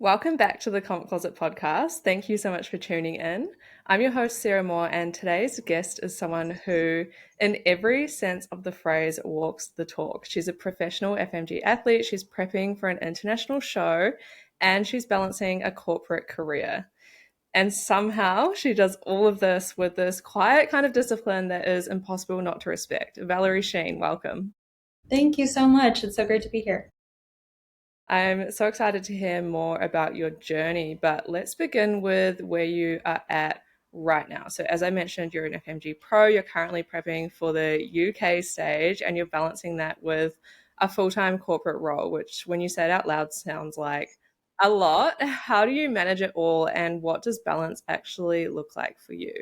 Welcome back to the Comp Closet podcast. Thank you so much for tuning in. I'm your host, Sarah Moore, and today's guest is someone who, in every sense of the phrase, walks the talk. She's a professional FMG athlete, she's prepping for an international show, and she's balancing a corporate career. And somehow she does all of this with this quiet kind of discipline that is impossible not to respect. Valerie Schein, welcome. Thank you so much. It's so great to be here. I'm so excited to hear more about your journey, but let's begin with where you are at right now. So, as I mentioned, you're an FMG pro, you're currently prepping for the UK stage, and you're balancing that with a full time corporate role, which, when you say it out loud, sounds like a lot. How do you manage it all, and what does balance actually look like for you?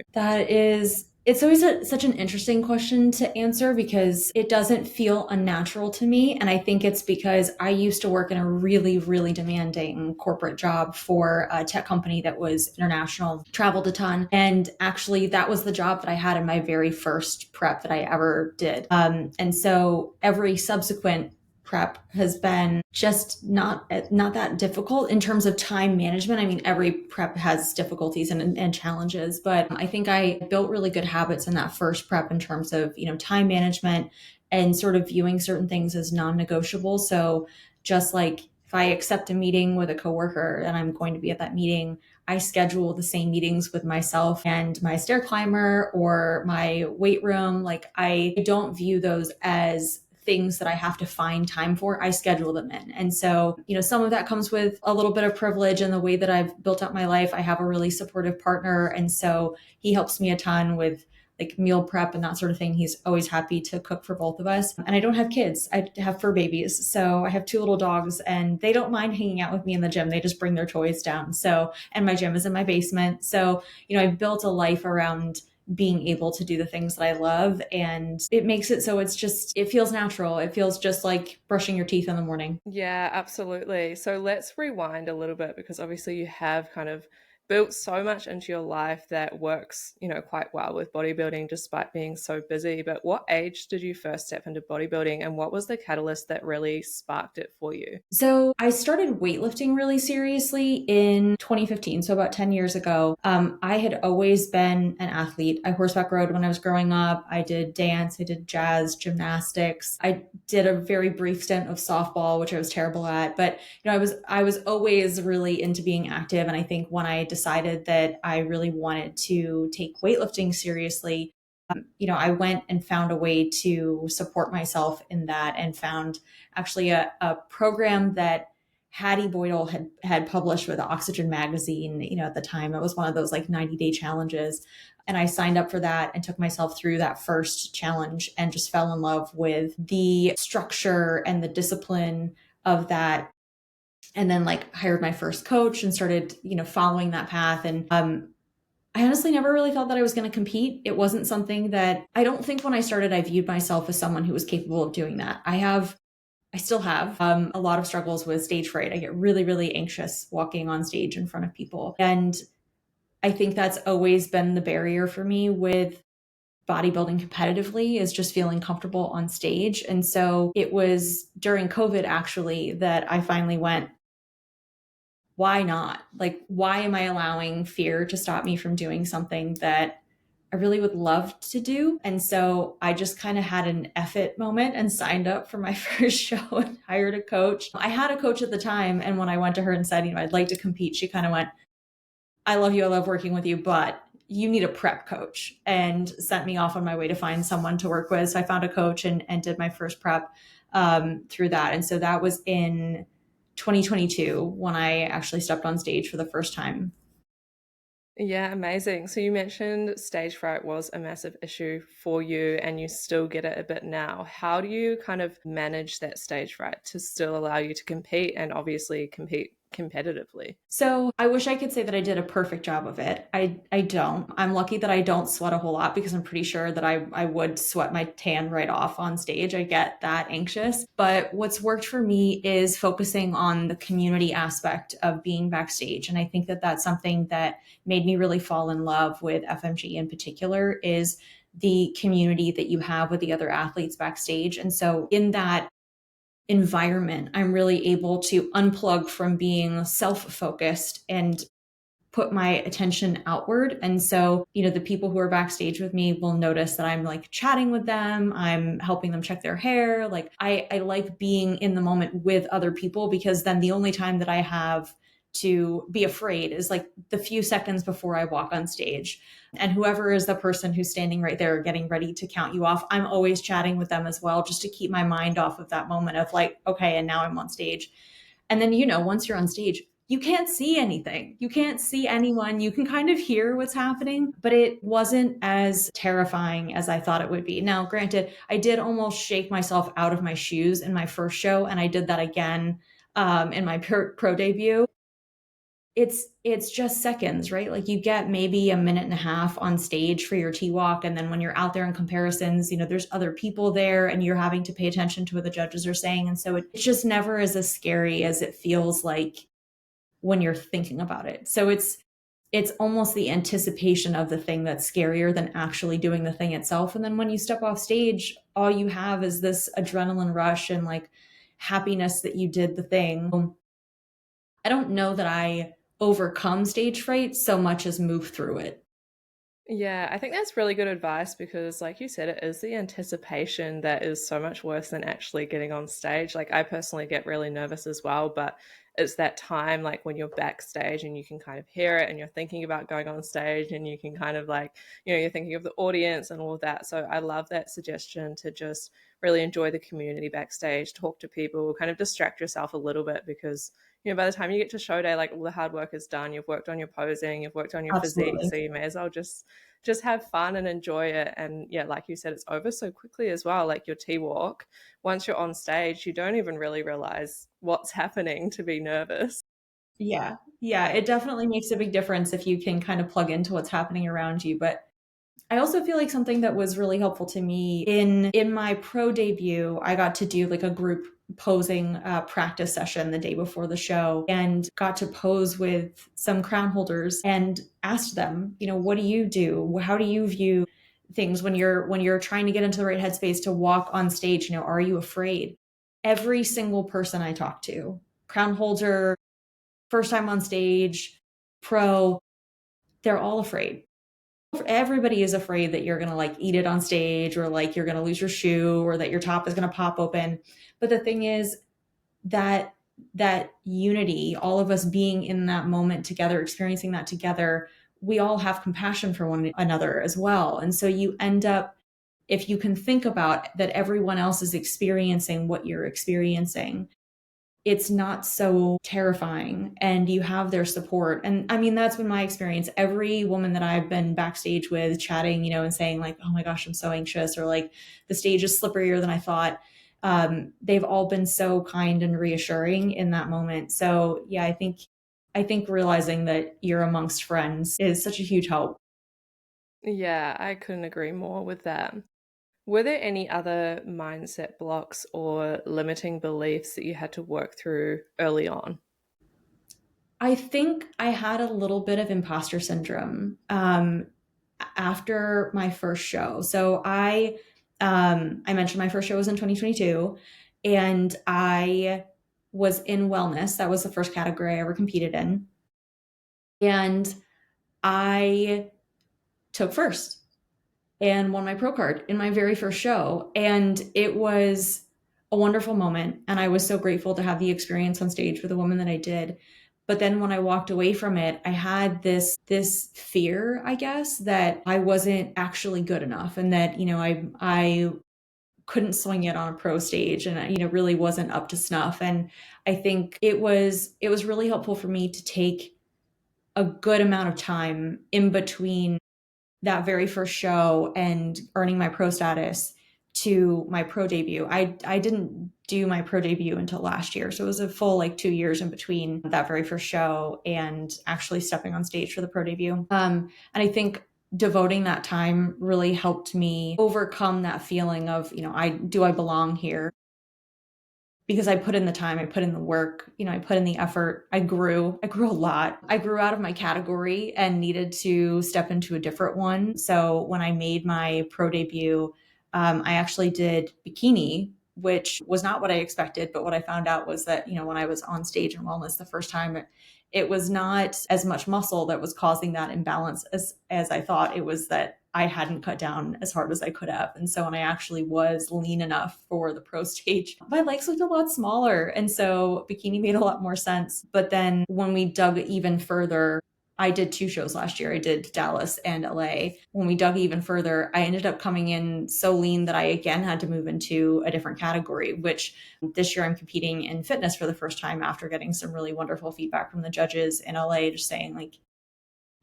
It's always such an interesting question to answer because it doesn't feel unnatural to me. And I think it's because I used to work in a really, really demanding corporate job for a tech company that was international, traveled a ton. And actually, that was the job that I had in my very first prep that I ever did. And so every subsequent prep has been just not that difficult in terms of time management. I mean, every prep has difficulties and challenges, but I think I built really good habits in that first prep in terms of, time management and sort of viewing certain things as non-negotiable. So just like if I accept a meeting with a coworker and I'm going to be at that meeting, I schedule the same meetings with myself and my stair climber or my weight room. Like I don't view those as things that I have to find time for. I schedule them in. And so, some of that comes with a little bit of privilege in the way that I've built up my life. I have a really supportive partner. And so he helps me a ton with like meal prep and that sort of thing. He's always happy to cook for both of us. And I don't have kids. I have fur babies. So I have two little dogs and they don't mind hanging out with me in the gym. They just bring their toys down. So, and my gym is in my basement. So, I've built a life around being able to do the things that I love. And it makes it so it feels natural. It feels just like brushing your teeth in the morning. Yeah, absolutely. So let's rewind a little bit because obviously you have kind of built so much into your life that works, quite well with bodybuilding despite being so busy. But what age did you first step into bodybuilding and what was the catalyst that really sparked it for you? So I started weightlifting really seriously in 2015, so about 10 years ago. I had always been an athlete. I horseback rode when I was growing up. I did dance, I did jazz, gymnastics. I did a very brief stint of softball, which I was terrible at. But I was always really into being active. And I think when I decided that I really wanted to take weightlifting seriously, I went and found a way to support myself in that and found actually a program that Hattie Boydell had published with Oxygen magazine. At the time it was one of those like 90-day challenges. And I signed up for that and took myself through that first challenge and just fell in love with the structure and the discipline of that. And then like hired my first coach and started, following that path. And I honestly never really felt that I was going to compete. It wasn't something that I don't think when I started, I viewed myself as someone who was capable of doing that. I still have a lot of struggles with stage fright. I get really, really anxious walking on stage in front of people. And I think that's always been the barrier for me with bodybuilding competitively is just feeling comfortable on stage. And so it was during COVID actually that I finally went, why not? Like, why am I allowing fear to stop me from doing something that I really would love to do? And so I just kind of had an F it moment and signed up for my first show and hired a coach. I had a coach at the time. And when I went to her and said, I'd like to compete, she kind of went, I love you. I love working with you, but you need a prep coach, and sent me off on my way to find someone to work with. So I found a coach and did my first prep through that. And so that was in 2022 when I actually stepped on stage for the first time. Yeah, amazing. So you mentioned stage fright was a massive issue for you and you still get it a bit now. How do you kind of manage that stage fright to still allow you to compete and obviously compete competitively? So I wish I could say that I did a perfect job of it. I don't. I'm lucky that I don't sweat a whole lot because I'm pretty sure that I would sweat my tan right off on stage. I get that anxious. But what's worked for me is focusing on the community aspect of being backstage. And I think that that's something that made me really fall in love with FMG in particular is the community that you have with the other athletes backstage. And so in that environment, I'm really able to unplug from being self-focused and put my attention outward. And so, the people who are backstage with me will notice that I'm like chatting with them. I'm helping them check their hair. Like I like being in the moment with other people, because then the only time that I have to be afraid is like the few seconds before I walk on stage. And whoever is the person who's standing right there getting ready to count you off, I'm always chatting with them as well, just to keep my mind off of that moment of like, okay, and now I'm on stage. And then, once you're on stage, you can't see anything. You can't see anyone. You can kind of hear what's happening, but it wasn't as terrifying as I thought it would be. Now, granted, I did almost shake myself out of my shoes in my first show, and I did that again in my pro debut. It's just seconds, right? Like you get maybe a minute and a half on stage for your T-walk, and then when you're out there in comparisons, there's other people there and you're having to pay attention to what the judges are saying. And so it's just never as scary as it feels like when you're thinking about it. So it's almost the anticipation of the thing that's scarier than actually doing the thing itself. And then when you step off stage, all you have is this adrenaline rush and like happiness that you did the thing. I don't know that I overcome stage fright so much as move through it. Yeah, I think that's really good advice because, like you said, it is the anticipation that is so much worse than actually getting on stage. Like, I personally get really nervous as well, but it's that time, like when you're backstage and you can kind of hear it and you're thinking about going on stage and you can kind of like, you're thinking of the audience and all of that. So, I love that suggestion to just really enjoy the community backstage, talk to people, kind of distract yourself a little bit because by the time you get to show day, like all the hard work is done. You've worked on your posing, you've worked on your physique, Absolutely. so you may as well just have fun and enjoy it. And yeah, like you said, it's over so quickly as well. Like your T-walk, once you're on stage, you don't even really realize what's happening to be nervous. Yeah. Yeah. It definitely makes a big difference if you can kind of plug into what's happening around you. But I also feel like something that was really helpful to me in my pro debut, I got to do like a group posing practice session the day before the show and got to pose with some crown holders and asked them, what do you do? How do you view things when you're trying to get into the right headspace to walk on stage? Are you afraid? Every single person I talked to, crown holder, first time on stage, pro, they're all afraid. Everybody is afraid that you're going to like eat it on stage or like you're going to lose your shoe or that your top is going to pop open. But the thing is that that unity, all of us being in that moment together, experiencing that together, we all have compassion for one another as well. And so you end up, if you can think about that everyone else is experiencing what you're experiencing, it's not so terrifying and you have their support. And I mean, that's been my experience. Every woman that I've been backstage with chatting, and saying like, oh my gosh, I'm so anxious, or like the stage is slipperier than I thought. They've all been so kind and reassuring in that moment. So yeah, I think realizing that you're amongst friends is such a huge help. Yeah, I couldn't agree more with that. Were there any other mindset blocks or limiting beliefs that you had to work through early on? I think I had a little bit of imposter syndrome after my first show. So I mentioned my first show was in 2022, and I was in wellness. That was the first category I ever competed in, and I took first and won my pro card in my very first show. And it was a wonderful moment. And I was so grateful to have the experience on stage with the woman that I did. But then when I walked away from it, I had this fear, I guess, that I wasn't actually good enough and that, I couldn't swing it on a pro stage and really wasn't up to snuff. And I think it was really helpful for me to take a good amount of time in between that very first show and earning my pro status to my pro debut. I didn't do my pro debut until last year. So it was a full like 2 years in between that very first show and actually stepping on stage for the pro debut. And I think devoting that time really helped me overcome that feeling of, I belong here, because I put in the time, I put in the work, I put in the effort. I grew a lot. I grew out of my category and needed to step into a different one. So when I made my pro debut, I actually did bikini which was not what I expected. But what I found out was that, when I was on stage in wellness the first time, it was not as much muscle that was causing that imbalance as I thought. It was that I hadn't cut down as hard as I could have. And so when I actually was lean enough for the pro stage, my legs looked a lot smaller. And so bikini made a lot more sense. But then when we dug even further, I did 2 shows last year. I did Dallas and LA. When we dug even further, I ended up coming in so lean that I again had to move into a different category, which this year I'm competing in fitness for the first time after getting some really wonderful feedback from the judges in LA, just saying like,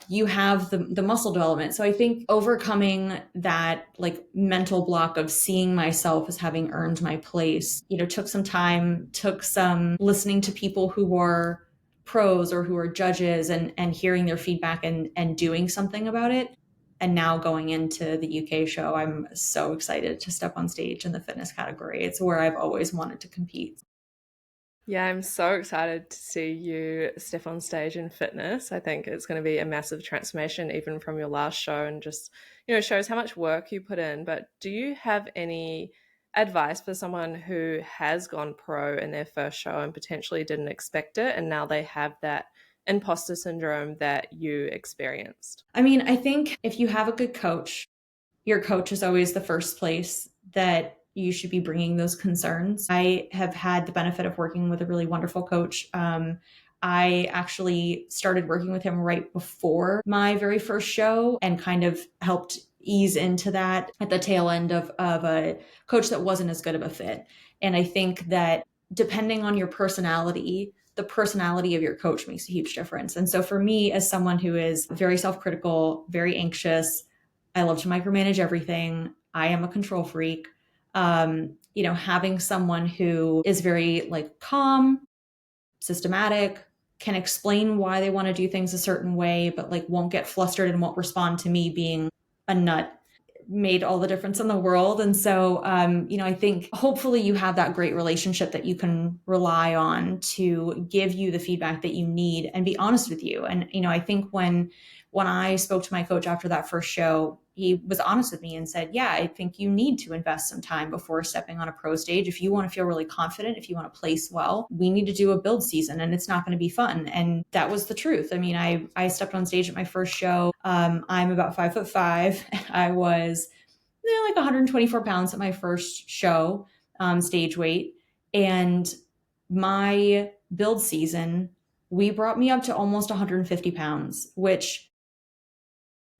you have the muscle development. So I think overcoming that like mental block of seeing myself as having earned my place, took some time, took some listening to people who were pros or who are judges and hearing their feedback and doing something about it. And now going into the UK show, I'm so excited to step on stage in the fitness category. It's where I've always wanted to compete. Yeah, I'm so excited to see you step on stage in fitness. I think it's going to be a massive transformation, even from your last show, and just, shows how much work you put in. But do you have any advice for someone who has gone pro in their first show and potentially didn't expect it, and now they have that imposter syndrome that you experienced? I mean, I think if you have a good coach, your coach is always the first place that you should be bringing those concerns. I have had the benefit of working with a really wonderful coach. I actually started working with him right before my very first show and kind of helped ease into that at the tail end of a coach that wasn't as good of a fit. And I think that depending on your personality, the personality of your coach makes a huge difference. And so for me, as someone who is very self-critical, very anxious, I love to micromanage everything. I am a control freak. Having someone who is very like calm, systematic, can explain why they want to do things a certain way, but like won't get flustered and won't respond to me being a nut made all the difference in the world. And so, I think hopefully you have that great relationship that you can rely on to give you the feedback that you need and be honest with you. And, I think when I spoke to my coach after that first show, he was honest with me and said, yeah, I think you need to invest some time before stepping on a pro stage. If you want to feel really confident, if you want to place well, we need to do a build season and it's not going to be fun. And that was the truth. I mean, I stepped on stage at my first show. I'm about 5'5". I was like 124 pounds at my first show, stage weight. And my build season, we brought me up to almost 150 pounds, which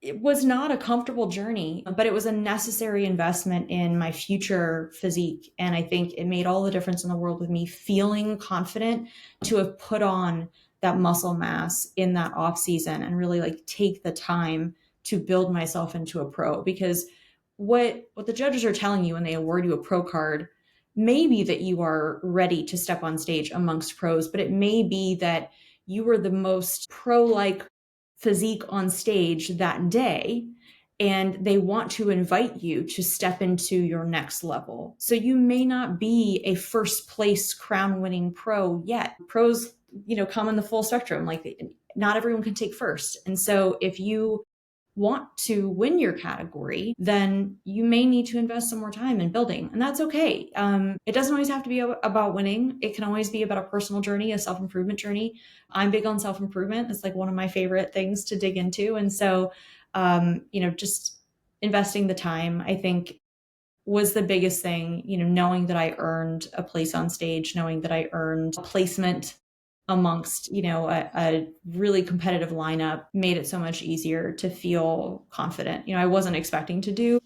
it was not a comfortable journey, but it was a necessary investment in my future physique. And I think it made all the difference in the world with me feeling confident to have put on that muscle mass in that off season and really like take the time to build myself into a pro. Because what the judges are telling you when they award you a pro card may be that you are ready to step on stage amongst pros, but it may be that you were the most pro-like physique on stage that day, and they want to invite you to step into your next level. So you may not be a first place crown winning pro yet. Pros, come in the full spectrum. Like not everyone can take first. And so if you want to win your category, then you may need to invest some more time in building. And that's okay. It doesn't always have to be about winning. It can always be about a personal journey, a self-improvement journey. I'm big on self-improvement. It's like one of my favorite things to dig into. And so, just investing the time, I think, was the biggest thing, knowing that I earned a place on stage, knowing that I earned a placement amongst, a really competitive lineup made it so much easier to feel confident. I wasn't expecting to do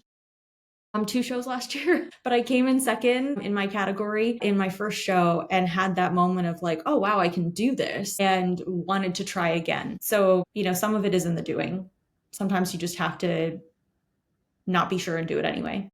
2 shows last year, but I came in second in my category in my first show and had that moment of like, oh, wow, I can do this, and wanted to try again. So, some of it is in the doing. Sometimes you just have to not be sure and do it anyway.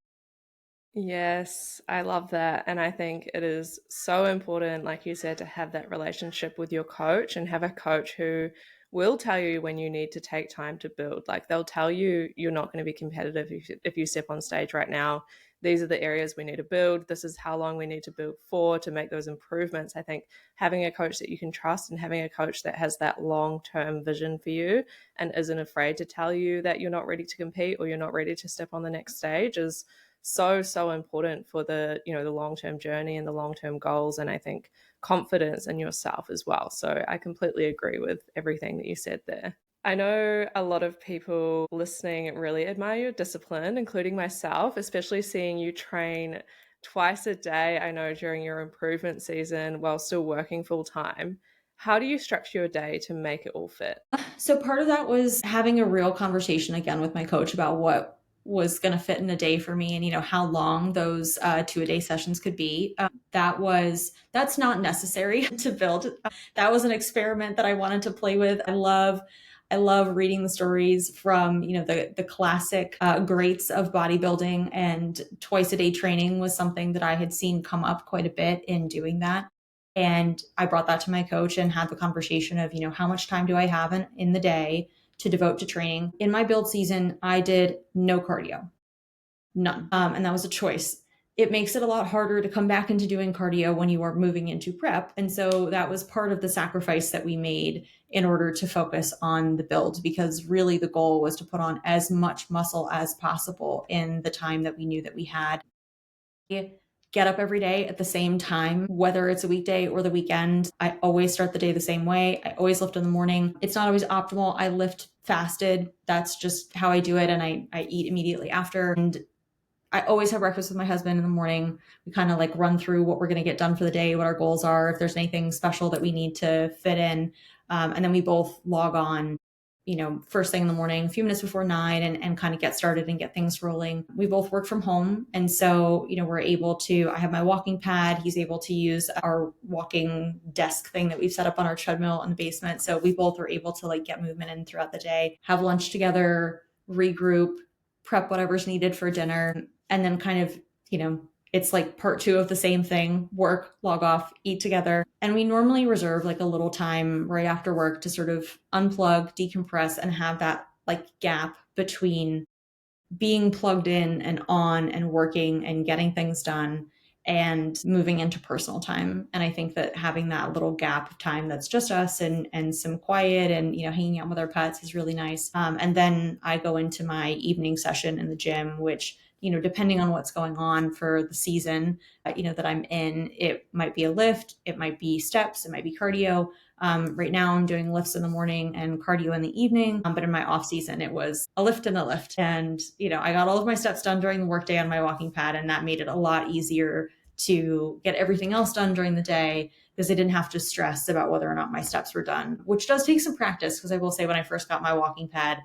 Yes, I love that. And I think it is so important, like you said, to have that relationship with your coach and have a coach who will tell you when you need to take time to build. Like they'll tell you you're not going to be competitive if you step on stage right now. These are the areas we need to build. This is how long we need to build for to make those improvements. I think having a coach that you can trust and having a coach that has that long-term vision for you and isn't afraid to tell you that you're not ready to compete or you're not ready to step on the next stage is so important for the, the long-term journey and the long-term goals, and I think confidence in yourself as well. So I completely agree with everything that you said there. I know a lot of people listening really admire your discipline, including myself, especially seeing you train twice a day. I know during your improvement season while still working full time. How do you structure your day to make it all fit? So part of that was having a real conversation again with my coach about what was going to fit in a day for me, and how long those 2-a-day sessions could be. That's not necessary to build. That was an experiment that I wanted to play with. I love reading the stories from the classic greats of bodybuilding, and twice a day training was something that I had seen come up quite a bit in doing that. And I brought that to my coach and had the conversation of, how much time do I have in the day to devote to training? In my build season, I did no cardio, none. And that was a choice. It makes it a lot harder to come back into doing cardio when you are moving into prep. And so that was part of the sacrifice that we made in order to focus on the build, because really the goal was to put on as much muscle as possible in the time that we knew that we had. Get up every day at the same time, whether it's a weekday or the weekend. I always start the day the same way. I always lift in the morning. It's not always optimal. I lift fasted. That's just how I do it. And I eat immediately after. And I always have breakfast with my husband in the morning. We kind of like run through what we're going to get done for the day, what our goals are, if there's anything special that we need to fit in. And then we both log on, first thing in the morning, a few minutes before 9, and kind of get started and get things rolling. We both work from home. And so, we're able to, I have my walking pad. He's able to use our walking desk thing that we've set up on our treadmill in the basement. So we both are able to like get movement in throughout the day, have lunch together, regroup, prep whatever's needed for dinner, and then kind of, it's like part 2 of the same thing: work, log off, eat together. And we normally reserve like a little time right after work to sort of unplug, decompress, and have that like gap between being plugged in and on and working and getting things done and moving into personal time. And I think that having that little gap of time that's just us and some quiet and, hanging out with our pets is really nice. And then I go into my evening session in the gym, which, depending on what's going on for the season, that I'm in, it might be a lift, it might be steps, it might be cardio. Right now I'm doing lifts in the morning and cardio in the evening. But in my off season, it was a lift and a lift. And, I got all of my steps done during the workday on my walking pad, and that made it a lot easier to get everything else done during the day, because I didn't have to stress about whether or not my steps were done, which does take some practice. Because I will say, when I first got my walking pad,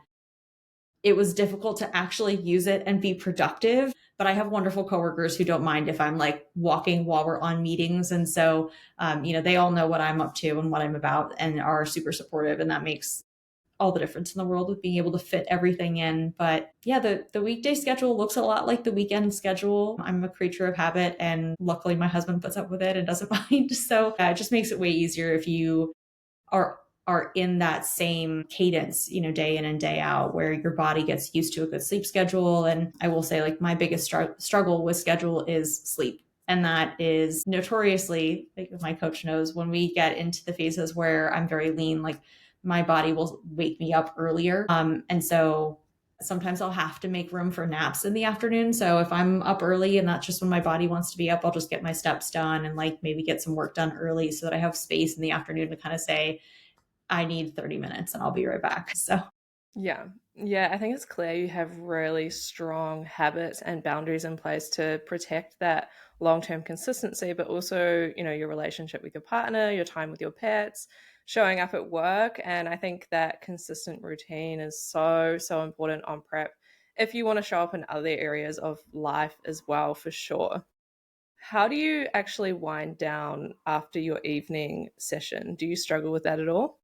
it was difficult to actually use it and be productive. But I have wonderful coworkers who don't mind if I'm like walking while we're on meetings. And so, they all know what I'm up to and what I'm about and are super supportive. And that makes all the difference in the world with being able to fit everything in. But yeah, the weekday schedule looks a lot like the weekend schedule. I'm a creature of habit, and luckily my husband puts up with it and doesn't mind. So it just makes it way easier if you are in that same cadence, day in and day out, where your body gets used to a good sleep schedule. And I will say, like, my biggest struggle with schedule is sleep. And that is notoriously, like my coach knows, when we get into the phases where I'm very lean, like my body will wake me up earlier. And so sometimes I'll have to make room for naps in the afternoon. So if I'm up early and that's just when my body wants to be up, I'll just get my steps done and like maybe get some work done early so that I have space in the afternoon to kind of say, I need 30 minutes and I'll be right back. So Yeah. Yeah, I think it's clear you have really strong habits and boundaries in place to protect that long-term consistency, but also, your relationship with your partner, your time with your pets, showing up at work. And I think that consistent routine is so important on prep if you want to show up in other areas of life as well, for sure. How do you actually wind down after your evening session? Do you struggle with that at all?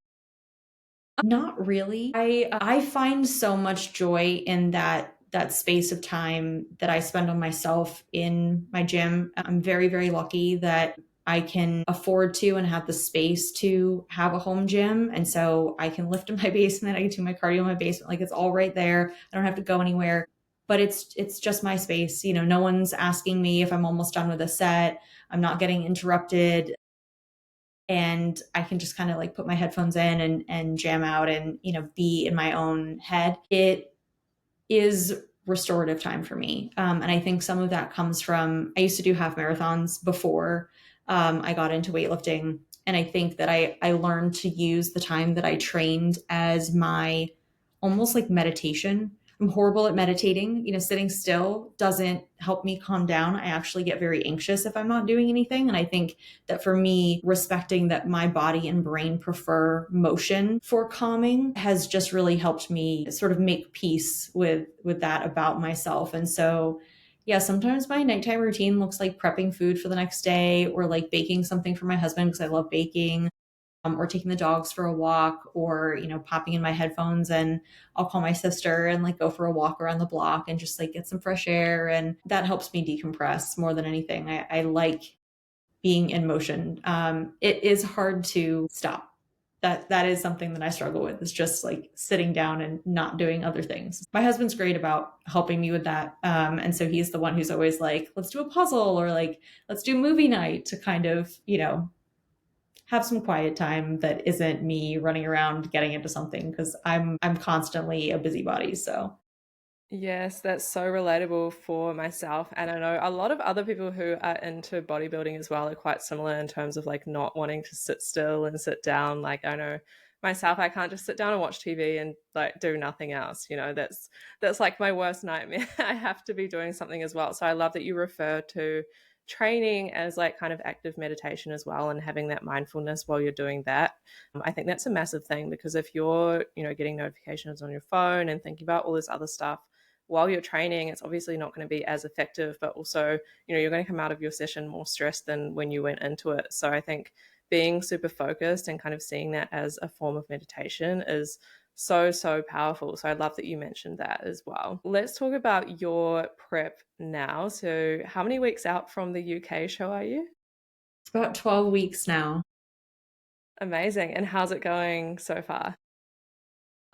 not really. I find so much joy in that space of time that I spend on myself in my gym. I'm very, very lucky that I can afford to and have the space to have a home gym. And so I can lift in my basement. I can do my cardio in my basement. Like, it's all right there. I don't have to go anywhere. But it's just my space. No one's asking me if I'm almost done with a set. I'm not getting interrupted, and I can just kind of like put my headphones in and jam out and, be in my own head. It is restorative time for me. And I think some of that comes from, I used to do half marathons before I got into weightlifting. And I think that I learned to use the time that I trained as my almost like meditation. I'm horrible at meditating. Sitting still doesn't help me calm down. I actually get very anxious if I'm not doing anything. And I think that for me, respecting that my body and brain prefer motion for calming has just really helped me sort of make peace with that about myself. And so yeah, sometimes my nighttime routine looks like prepping food for the next day or like baking something for my husband because I love baking, or taking the dogs for a walk, or popping in my headphones and I'll call my sister and like go for a walk around the block and just like get some fresh air, and that helps me decompress more than anything. I like being in motion. It is hard to stop. That is something that I struggle with, is just like sitting down and not doing other things. My husband's great about helping me with that. And so he's the one who's always like, let's do a puzzle, or like, let's do movie night, to kind of, have some quiet time that isn't me running around getting into something, because I'm constantly a busybody. So Yes, that's so relatable for myself. And I know a lot of other people who are into bodybuilding as well are quite similar in terms of like not wanting to sit still and sit down. Like I know myself, I can't just sit down and watch TV and like do nothing else. That's like my worst nightmare. I have to be doing something as well. So I love that you refer to training as like kind of active meditation as well, and having that mindfulness while you're doing that. I think that's a massive thing, because if you're, getting notifications on your phone and thinking about all this other stuff while you're training, it's obviously not going to be as effective, but also, you're going to come out of your session more stressed than when you went into it. So I think being super focused and kind of seeing that as a form of meditation is so, so powerful. So I love that you mentioned that as well. Let's talk about your prep now. So how many weeks out from the UK show are you? it's about 12 weeks now. Amazing. And how's it going so far?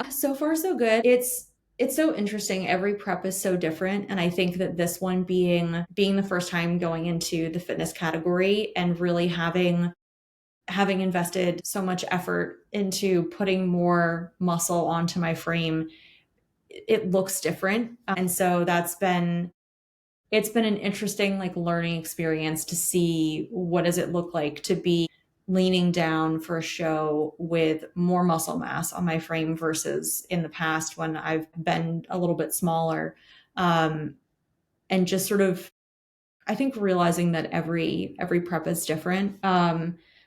So far, so good. It's so interesting. Every prep is so different, and I think that this one being the first time going into the fitness category and really having invested so much effort into putting more muscle onto my frame, it looks different. And so it's been an interesting like learning experience to see what does it look like to be leaning down for a show with more muscle mass on my frame versus in the past when I've been a little bit smaller. And just sort of, I think, realizing that every prep is different.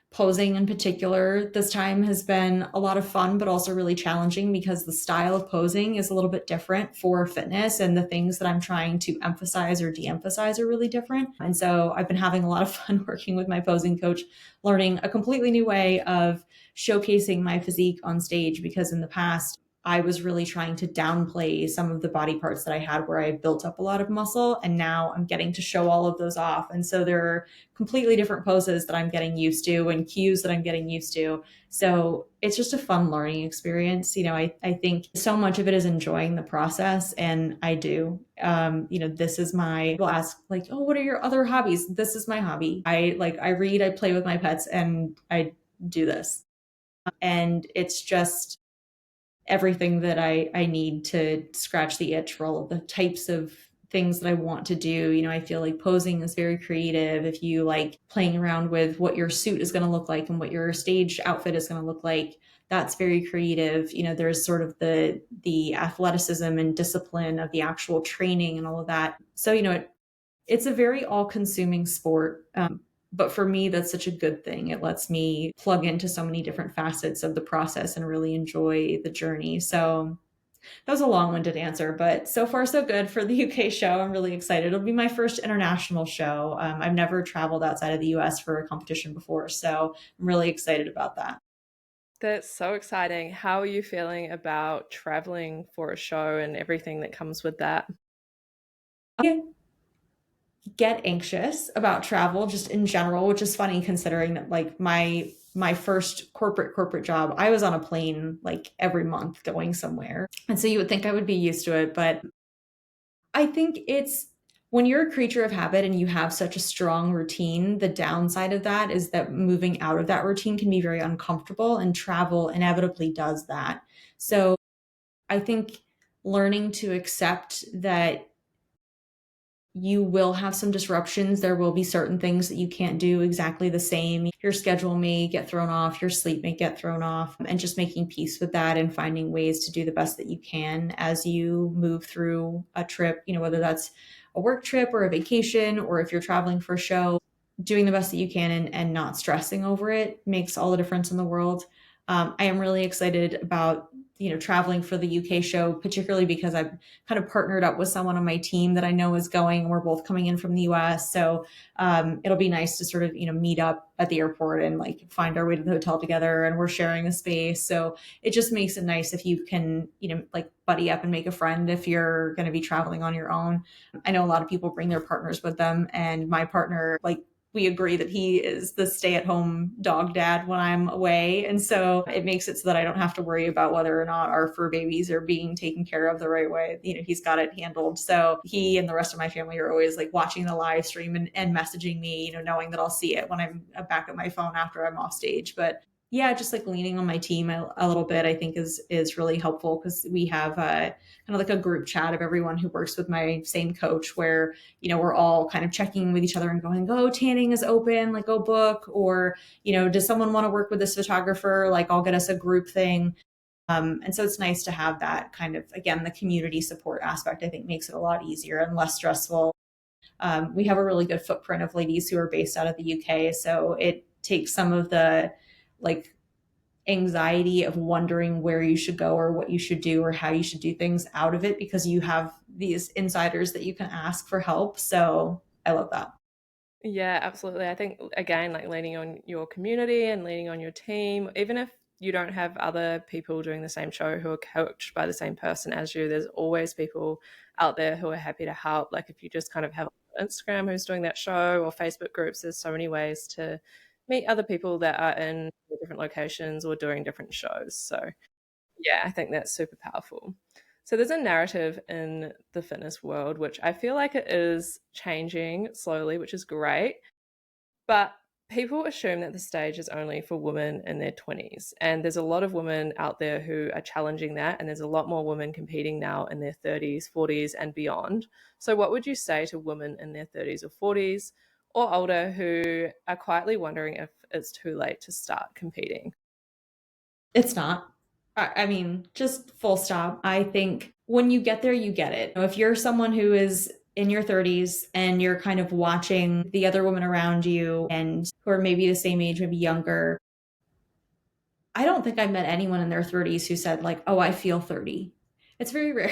Posing in particular this time has been a lot of fun, but also really challenging, because the style of posing is a little bit different for fitness, and the things that I'm trying to emphasize or de-emphasize are really different. And so I've been having a lot of fun working with my posing coach, learning a completely new way of showcasing my physique on stage, because in the past I was really trying to downplay some of the body parts that I had where I had built up a lot of muscle. And now I'm getting to show all of those off. And so there are completely different poses that I'm getting used to and cues that I'm getting used to. So it's just a fun learning experience. I think so much of it is enjoying the process. And I do. This is people ask like, oh, what are your other hobbies? This is my hobby. I read, I play with my pets, and I do this. And it's just everything that I need to scratch the itch for all of the types of things that I want to do. I feel like posing is very creative. If you like playing around with what your suit is going to look like and what your stage outfit is going to look like, that's very creative. There's sort of the athleticism and discipline of the actual training and all of that. So, it's a very all-consuming sport. But for me, that's such a good thing. It lets me plug into so many different facets of the process and really enjoy the journey. So that was a long-winded answer, but so far so good for the UK show. I'm really excited. It'll be my first international show. I've never traveled outside of the US for a competition before, so I'm really excited about that. That's so exciting. How are you feeling about traveling for a show and everything that comes with that? I get anxious about travel just in general, which is funny considering that like my first corporate job, I was on a plane like every month going somewhere. And so you would think I would be used to it, but I think it's when you're a creature of habit and you have such a strong routine, the downside of that is that moving out of that routine can be very uncomfortable, and travel inevitably does that. So I think learning to accept that you will have some disruptions. There will be certain things that you can't do exactly the same. Your schedule may get thrown off, your sleep may get thrown off, and just making peace with that and finding ways to do the best that you can as you move through a trip, whether that's a work trip or a vacation, or if you're traveling for a show, doing the best that you can and not stressing over it makes all the difference in the world. I am really excited about traveling for the UK show, particularly because I've kind of partnered up with someone on my team that I know is going, and we're both coming in from the US. So it'll be nice to sort of, meet up at the airport and like find our way to the hotel together, and we're sharing a space. So it just makes it nice if you can, like buddy up and make a friend if you're going to be traveling on your own. I know a lot of people bring their partners with them, and my partner, like, we agree that he is the stay-at-home dog dad when I'm away. And so it makes it so that I don't have to worry about whether or not our fur babies are being taken care of the right way. He's got it handled. So he and the rest of my family are always like watching the live stream and messaging me, knowing that I'll see it when I'm back at my phone after I'm off stage. But yeah, just like leaning on my team a little bit, I think is really helpful, because we have kind of like a group chat of everyone who works with my same coach, where we're all kind of checking with each other and going, oh, tanning is open, like go book, or does someone want to work with this photographer? Like, I'll get us a group thing. And so it's nice to have that kind of, again, the community support aspect. I think makes it a lot easier and less stressful. We have a really good footprint of ladies who are based out of the UK, so it takes some of the like anxiety of wondering where you should go or what you should do or how you should do things out of it, because you have these insiders that you can ask for help. So I love that. Yeah, absolutely. I think, again, like leaning on your community and leaning on your team, even if you don't have other people doing the same show who are coached by the same person as you, there's always people out there who are happy to help. Like if you just kind of have Instagram who's doing that show, or Facebook groups, there's so many ways to meet other people that are in different locations or doing different shows. So yeah, I think that's super powerful. So there's a narrative in the fitness world, which I feel like it is changing slowly, which is great. But people assume that the stage is only for women in their 20s. And there's a lot of women out there who are challenging that. And there's a lot more women competing now in their 30s, 40s, and beyond. So, what would you say to women in their 30s or 40s or older who are quietly wondering if it's too late to start competing? It's not. I mean, just full stop. I think when you get there, you get it. If you're someone who is in your 30s and you're kind of watching the other women around you and who are maybe the same age, maybe younger, I don't think I've met anyone in their 30s who said, like, oh, I feel 30. It's very rare.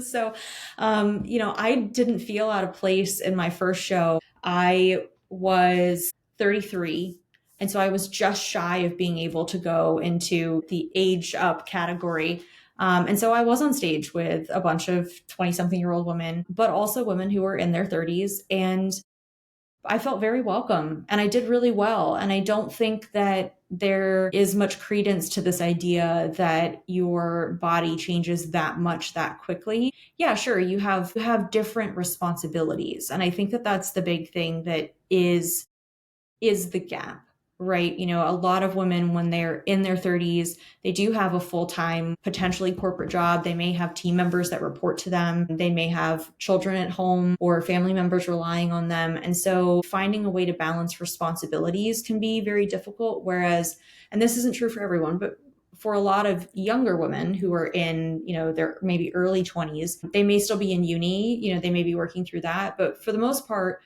So, I didn't feel out of place in my first show. I was 33. And so I was just shy of being able to go into the age up category. And so I was on stage with a bunch of 20 something year old women, but also women who were in their 30s. And I felt very welcome and I did really well. And I don't think that there is much credence to this idea that your body changes that much that quickly. Yeah, sure, you have different responsibilities. And I think that that's the big thing that is the gap, right? A lot of women, when they're in their 30s, they do have a full-time, potentially corporate job. They may have team members that report to them. They may have children at home or family members relying on them. And so finding a way to balance responsibilities can be very difficult. Whereas, and this isn't true for everyone, but for a lot of younger women who are in, their maybe early 20s, they may still be in uni, they may be working through that. But for the most part,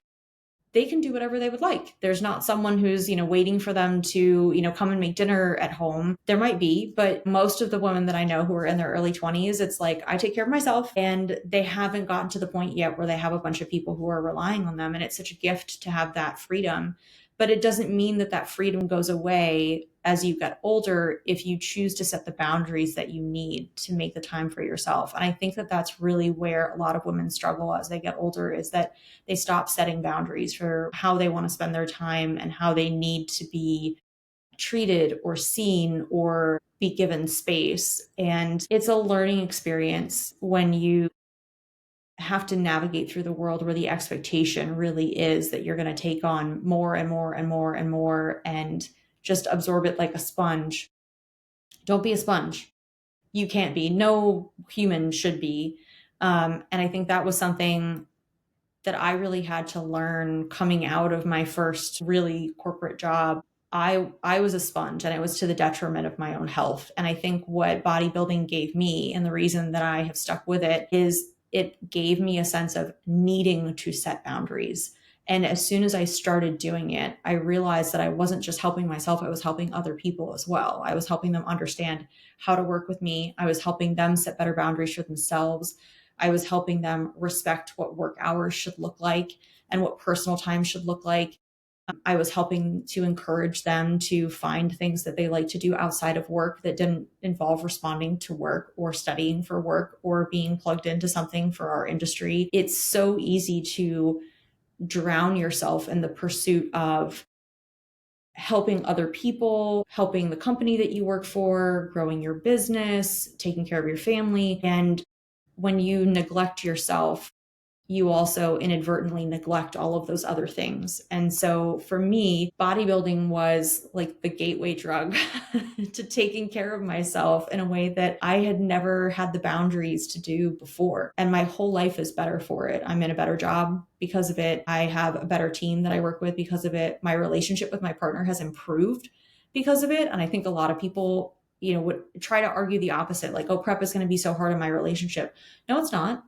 they can do whatever they would like. There's not someone who's, waiting for them to, come and make dinner at home. There might be, but most of the women that I know who are in their early 20s, it's like, I take care of myself, and they haven't gotten to the point yet where they have a bunch of people who are relying on them. And it's such a gift to have that freedom. But it doesn't mean that that freedom goes away as you get older if you choose to set the boundaries that you need to make the time for yourself. And I think that that's really where a lot of women struggle as they get older, is that they stop setting boundaries for how they want to spend their time and how they need to be treated or seen or be given space. And it's a learning experience when you have to navigate through the world where the expectation really is that you're going to take on more and more and more and more and just absorb it like a sponge. Don't be a sponge. you can't be. No human should be. And I think that was something that I really had to learn coming out of my first really corporate job. I was a sponge, and it was to the detriment of my own health. And I think what bodybuilding gave me, and the reason that I have stuck with it, is it gave me a sense of needing to set boundaries. And as soon as I started doing it, I realized that I wasn't just helping myself, I was helping other people as well. I was helping them understand how to work with me. I was helping them set better boundaries for themselves. I was helping them respect what work hours should look like and what personal time should look like. I was helping to encourage them to find things that they like to do outside of work that didn't involve responding to work or studying for work or being plugged into something for our industry. It's so easy to drown yourself in the pursuit of helping other people, helping the company that you work for, growing your business, taking care of your family. And when you neglect yourself, you also inadvertently neglect all of those other things. And so for me, bodybuilding was like the gateway drug to taking care of myself in a way that I had never had the boundaries to do before. And my whole life is better for it. I'm in a better job because of it. I have a better team that I work with because of it. My relationship with my partner has improved because of it. And I think a lot of people, would try to argue the opposite, like, oh, prep is going to be so hard in my relationship. No, it's not.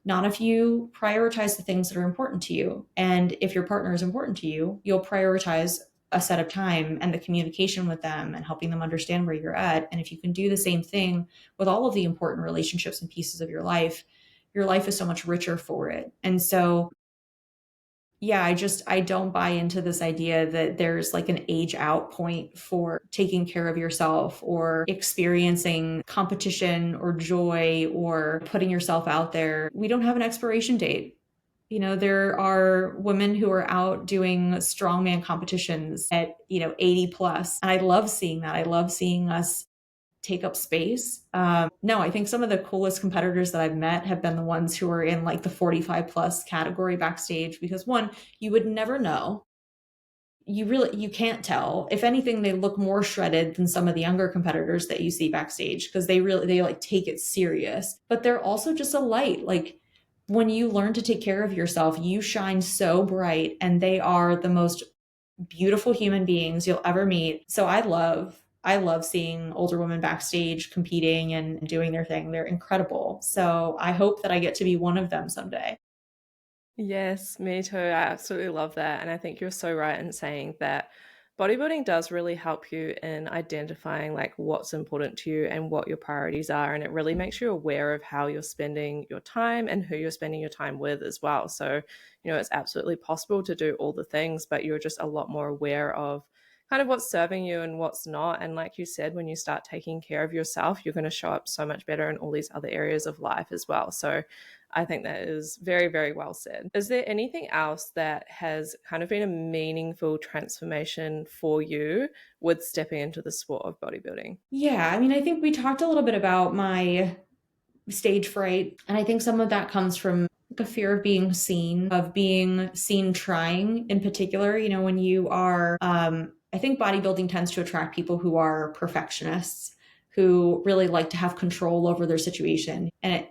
Not if you prioritize the things that are important to you. And if your partner is important to you, you'll prioritize a set of time and the communication with them and helping them understand where you're at. And if you can do the same thing with all of the important relationships and pieces of your life is so much richer for it. And so yeah, I don't buy into this idea that there's like an age out point for taking care of yourself or experiencing competition or joy or putting yourself out there. We don't have an expiration date. There are women who are out doing strongman competitions at, 80 plus. And I love seeing that. I love seeing us take up space. No, I think some of the coolest competitors that I've met have been the ones who are in like the 45 plus category backstage, because one, you would never know. You can't tell. If anything, they look more shredded than some of the younger competitors that you see backstage, because they like take it serious. But they're also just a light. Like, when you learn to take care of yourself, you shine so bright, and they are the most beautiful human beings you'll ever meet. So I love seeing older women backstage competing and doing their thing. They're incredible. So I hope that I get to be one of them someday. Yes, me too. I absolutely love that. And I think you're so right in saying that bodybuilding does really help you in identifying like what's important to you and what your priorities are. And it really makes you aware of how you're spending your time and who you're spending your time with as well. So, it's absolutely possible to do all the things, but you're just a lot more aware of kind of what's serving you and what's not. And like you said, when you start taking care of yourself, you're going to show up so much better in all these other areas of life as well. So I think that is very, very well said. Is there anything else that has kind of been a meaningful transformation for you with stepping into the sport of bodybuilding? Yeah, I mean, I think we talked a little bit about my stage fright, and I think some of that comes from like a fear of being seen trying in particular. When you are, I think bodybuilding tends to attract people who are perfectionists, who really like to have control over their situation. And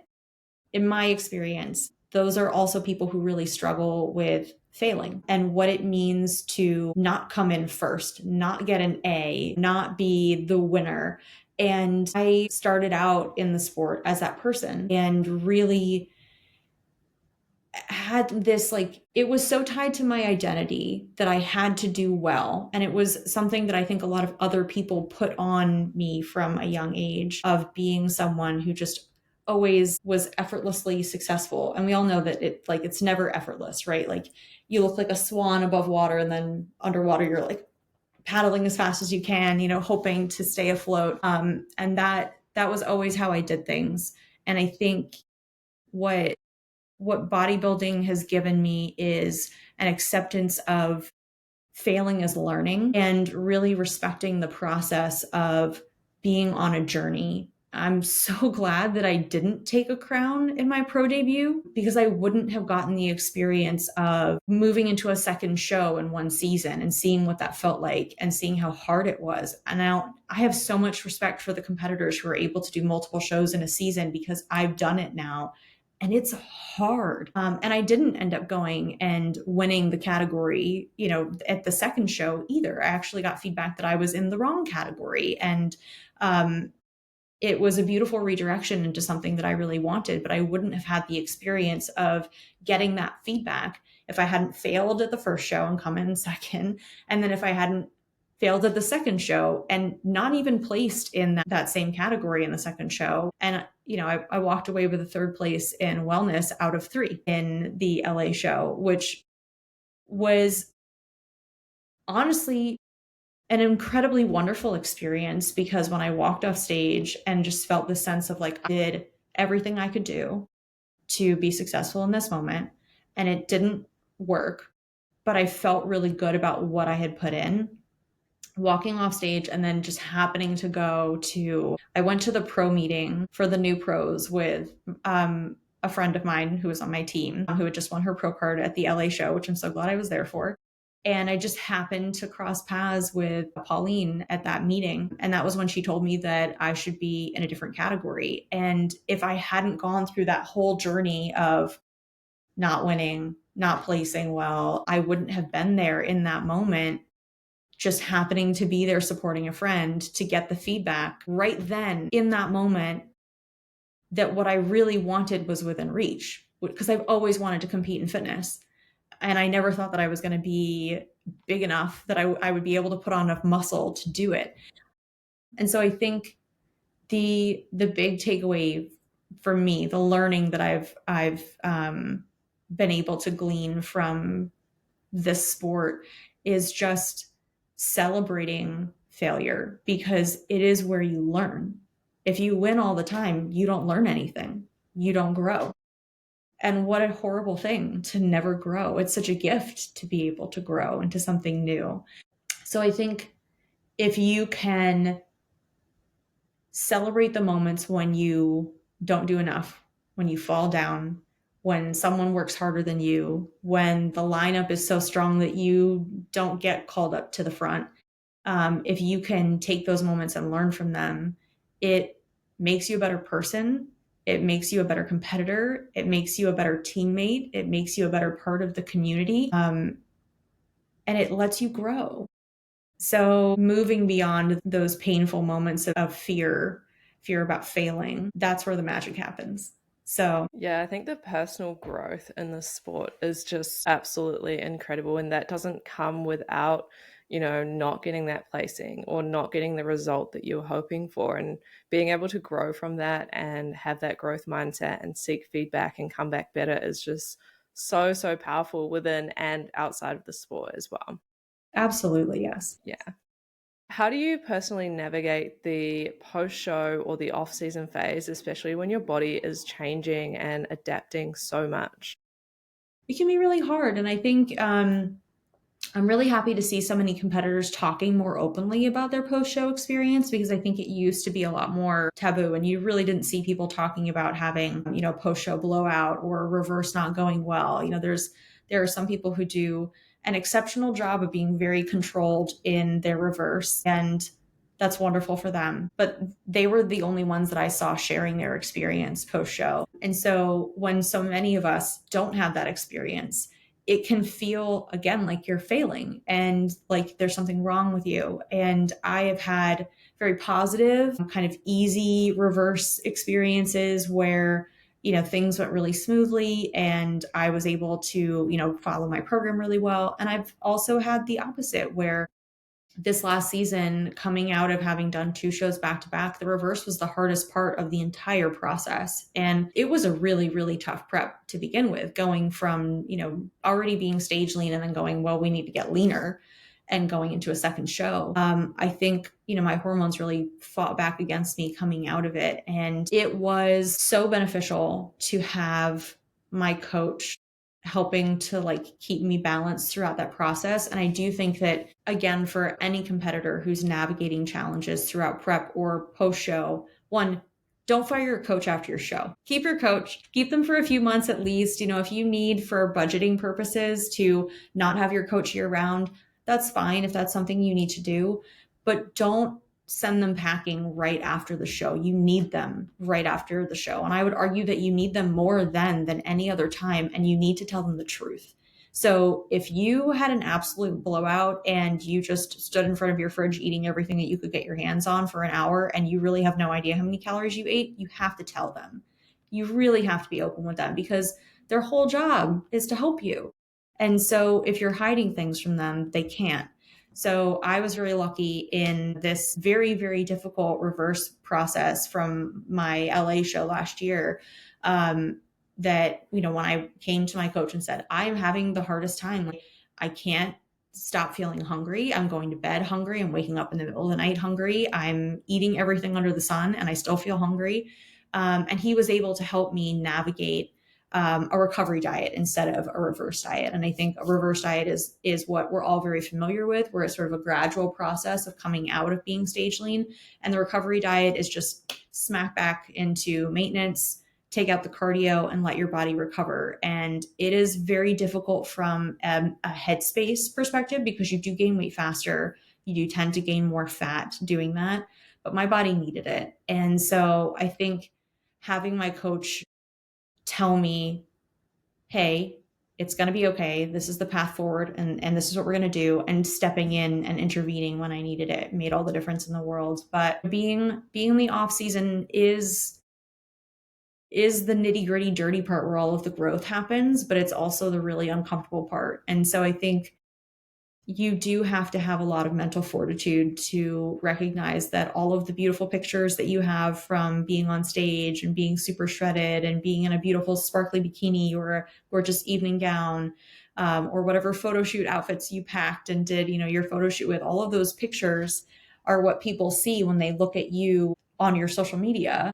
in my experience, those are also people who really struggle with failing and what it means to not come in first, not get an A, not be the winner. And I started out in the sport as that person and really had this, like, it was so tied to my identity that I had to do well. And it was something that I think a lot of other people put on me from a young age, of being someone who just always was effortlessly successful. And we all know that it's never effortless, right? Like, you look like a swan above water, and then underwater you're like paddling as fast as you can, hoping to stay afloat. And that was always how I did things. And I think what bodybuilding has given me is an acceptance of failing as learning, and really respecting the process of being on a journey I'm so glad that I didn't take a crown in my pro debut, because I wouldn't have gotten the experience of moving into a second show in one season and seeing what that felt like and seeing how hard it was. And now I have so much respect for the competitors who are able to do multiple shows in a season, because I've done it now and it's hard. And I didn't end up going and winning the category, at the second show either. I actually got feedback that I was in the wrong category. And it was a beautiful redirection into something that I really wanted, but I wouldn't have had the experience of getting that feedback if I hadn't failed at the first show and come in second. And then if I hadn't failed at the second show and not even placed in that same category in the second show. And, I walked away with a third place in wellness out of 3 in the LA show, which was honestly an incredibly wonderful experience, because when I walked off stage and just felt the sense of like, I did everything I could do to be successful in this moment, and it didn't work, but I felt really good about what I had put in. Walking off stage and then just happening to I went to the pro meeting for the new pros with a friend of mine who was on my team, who had just won her pro card at the LA show, which I'm so glad I was there for. And I just happened to cross paths with Pauline at that meeting. And that was when she told me that I should be in a different category. And if I hadn't gone through that whole journey of not winning, not placing well, I wouldn't have been there in that moment, just happening to be there supporting a friend to get the feedback right then in that moment that what I really wanted was within reach. Because I've always wanted to compete in fitness. And I never thought that I was going to be big enough that I would be able to put on enough muscle to do it. And so I think the big takeaway for me, the learning that I've been able to glean from this sport, is just celebrating failure, because it is where you learn. If you win all the time, you don't learn anything. You don't grow. And what a horrible thing to never grow. It's such a gift to be able to grow into something new. So I think if you can celebrate the moments when you don't do enough, when you fall down, when someone works harder than you, when the lineup is so strong that you don't get called up to the front, if you can take those moments and learn from them, it makes you a better person. It makes you a better competitor. It makes you a better teammate. It makes you a better part of the community. And it lets you grow. So moving beyond those painful moments of fear about failing, that's where the magic happens. So Yeah, I think the personal growth in the sport is just absolutely incredible. And that doesn't come without, not getting that placing or not getting the result that you're hoping for. And being able to grow from that and have that growth mindset and seek feedback and come back better is just so, so powerful within and outside of the sport as well. absolutely, yes. Yeah. How do you personally navigate the post show or the off season phase, especially when your body is changing and adapting so much? It can be really hard. And I think I'm really happy to see so many competitors talking more openly about their post-show experience, because I think it used to be a lot more taboo, and you really didn't see people talking about having, post-show blowout or reverse not going well. There are some people who do an exceptional job of being very controlled in their reverse, and that's wonderful for them. But they were the only ones that I saw sharing their experience post-show. And so when so many of us don't have that experience, it can feel again like you're failing and like there's something wrong with you. And I have had very positive, kind of easy reverse experiences where, things went really smoothly and I was able to, follow my program really well. And I've also had the opposite, where this last season, coming out of having done 2 shows back to back, the reverse was the hardest part of the entire process. And it was a really, really tough prep to begin with, going from, already being stage lean and then going, well, we need to get leaner, and going into a second show. I think, my hormones really fought back against me coming out of it. And it was so beneficial to have my coach helping to keep me balanced throughout that process. And I do think that, again, for any competitor who's navigating challenges throughout prep or post show, one, don't fire your coach after your show. Keep your coach, keep them for a few months at least. If you need for budgeting purposes to not have your coach year round, that's fine if that's something you need to do, but don't send them packing right after the show. You need them right after the show. And I would argue that you need them more then than any other time, and you need to tell them the truth. So if you had an absolute blowout and you just stood in front of your fridge eating everything that you could get your hands on for an hour and you really have no idea how many calories you ate, you have to tell them. You really have to be open with them because their whole job is to help you. And so if you're hiding things from them, they can't. So I was really lucky in this very, very difficult reverse process from my LA show last year. That, when I came to my coach and said, I am having the hardest time, like, I can't stop feeling hungry. I'm going to bed hungry. I'm waking up in the middle of the night hungry. I'm eating everything under the sun and I still feel hungry. And he was able to help me navigate a recovery diet instead of a reverse diet. And I think a reverse diet is what we're all very familiar with, where it's sort of a gradual process of coming out of being stage lean. And the recovery diet is just smack back into maintenance, take out the cardio and let your body recover. And it is very difficult from a headspace perspective because you do gain weight faster. You do tend to gain more fat doing that, but my body needed it. And so I think having my coach tell me, hey, it's going to be okay. This is the path forward and this is what we're going to do. And stepping in and intervening when I needed it made all the difference in the world. But being in the off season is the nitty gritty dirty part where all of the growth happens, but it's also the really uncomfortable part. And so I think you do have to have a lot of mental fortitude to recognize that all of the beautiful pictures that you have from being on stage and being super shredded and being in a beautiful sparkly bikini or a gorgeous evening gown, or whatever photo shoot outfits you packed and did, your photo shoot with, all of those pictures are what people see when they look at you on your social media.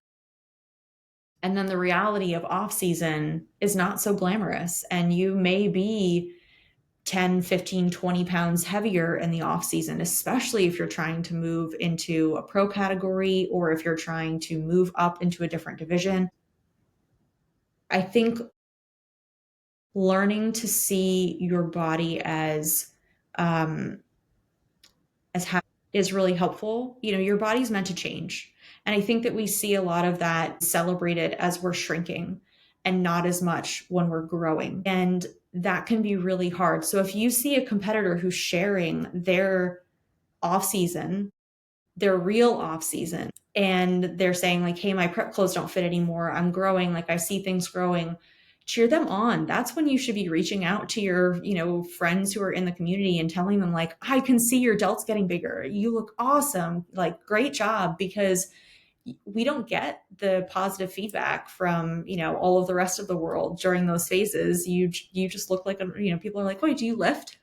And then the reality of off season is not so glamorous. And you may be 10, 15, 20 pounds heavier in the off season, especially if you're trying to move into a pro category or if you're trying to move up into a different division. I think learning to see your body as is really helpful. Your body's meant to change. And I think that we see a lot of that celebrated as we're shrinking and not as much when we're growing. And that can be really hard. So if you see a competitor who's sharing their off season, their real off season, and they're saying like, hey, my prep clothes don't fit anymore, I'm growing, like I see things growing, cheer them on. That's when you should be reaching out to your, friends who are in the community and telling them like, I can see your delts getting bigger. You look awesome. Like, great job. Because we don't get the positive feedback from, all of the rest of the world during those phases. You just look like, people are like, wait, do you lift?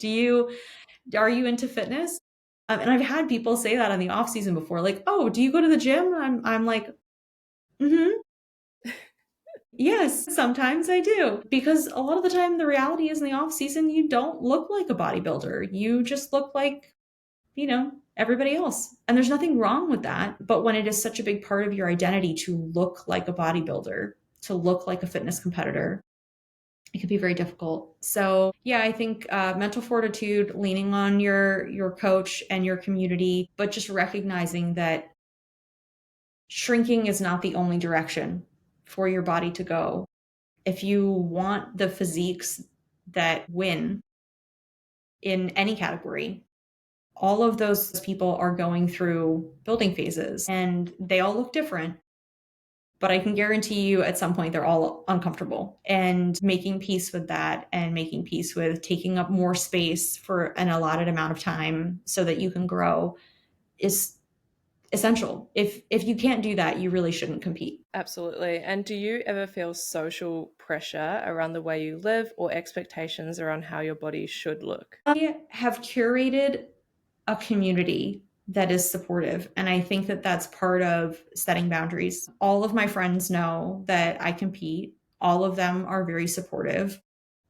Are you into fitness? And I've had people say that in the off season before, like, oh, do you go to the gym? I'm like, mm-hmm. Yes, sometimes I do. Because a lot of the time, the reality is in the off season, you don't look like a bodybuilder. You just look like, everybody else. And there's nothing wrong with that. But when it is such a big part of your identity to look like a bodybuilder, to look like a fitness competitor, it can be very difficult. So yeah, I think mental fortitude, leaning on your coach and your community, but just recognizing that shrinking is not the only direction for your body to go. If you want the physiques that win in any category, all of those people are going through building phases and they all look different. But I can guarantee you at some point they're all uncomfortable, and making peace with that and making peace with taking up more space for an allotted amount of time so that you can grow is essential. If you can't do that, you really shouldn't compete. Absolutely. And do you ever feel social pressure around the way you live or expectations around how your body should look? I have curated a community that is supportive. And I think that that's part of setting boundaries. All of my friends know that I compete. All of them are very supportive.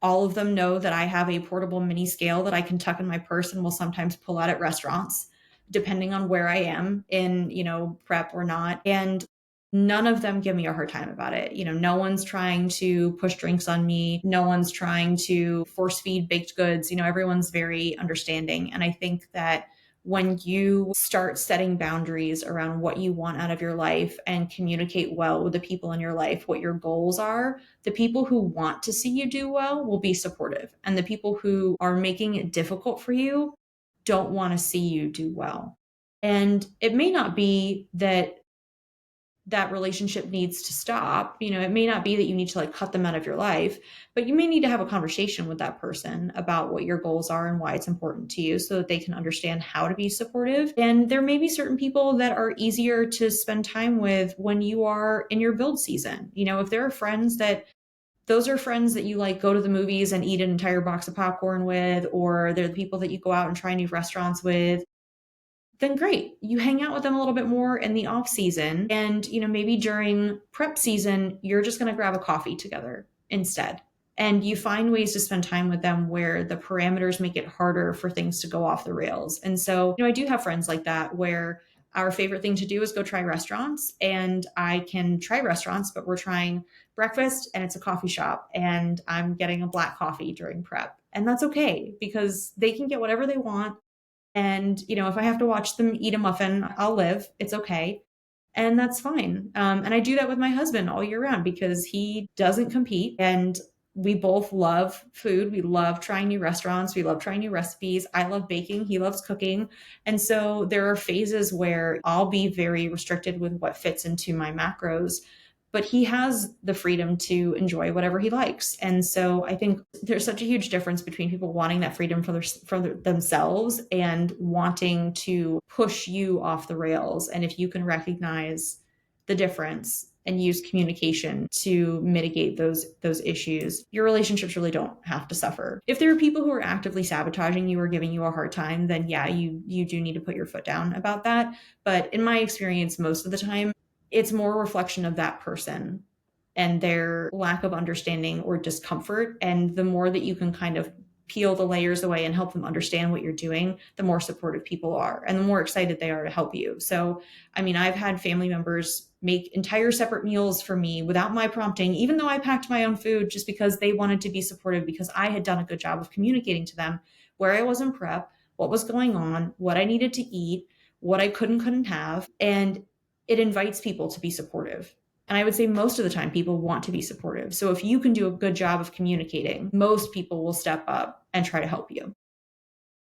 All of them know that I have a portable mini scale that I can tuck in my purse and will sometimes pull out at restaurants. depending on where I am in, prep or not. And none of them give me a hard time about it. No one's trying to push drinks on me. No one's trying to force feed baked goods. Everyone's very understanding. And I think that when you start setting boundaries around what you want out of your life and communicate well with the people in your life, what your goals are, the people who want to see you do well will be supportive. And the people who are making it difficult for you don't want to see you do well. And it may not be that relationship needs to stop. It may not be that you need to cut them out of your life, but you may need to have a conversation with that person about what your goals are and why it's important to you so that they can understand how to be supportive. And there may be certain people that are easier to spend time with when you are in your build season. If there are friends those are friends that you go to the movies and eat an entire box of popcorn with, or they're the people that you go out and try new restaurants with, then great. You hang out with them a little bit more in the off season. And, maybe during prep season, you're just going to grab a coffee together instead. And you find ways to spend time with them where the parameters make it harder for things to go off the rails. And so, I do have friends like that where our favorite thing to do is go try restaurants. And I can try restaurants, but we're trying breakfast and it's a coffee shop. And I'm getting a black coffee during prep. And that's okay because they can get whatever they want. And, if I have to watch them eat a muffin, I'll live. It's okay. And that's fine. And I do that with my husband all year round because he doesn't compete. And we both love food. We love trying new restaurants. We love trying new recipes. I love baking. He loves cooking. And so there are phases where I'll be very restricted with what fits into my macros, but he has the freedom to enjoy whatever he likes. And so I think there's such a huge difference between people wanting that freedom for themselves and wanting to push you off the rails. And if you can recognize the difference and use communication to mitigate those issues, your relationships really don't have to suffer. If there are people who are actively sabotaging you or giving you a hard time, then yeah, you do need to put your foot down about that. But in my experience, most of the time, it's more a reflection of that person and their lack of understanding or discomfort. And the more that you can kind of peel the layers away and help them understand what you're doing, the more supportive people are and the more excited they are to help you. So, I've had family members make entire separate meals for me without my prompting, even though I packed my own food, just because they wanted to be supportive because I had done a good job of communicating to them where I was in prep, what was going on, what I needed to eat, what I couldn't have. And it invites people to be supportive. And I would say most of the time people want to be supportive. So if you can do a good job of communicating, most people will step up and try to help you.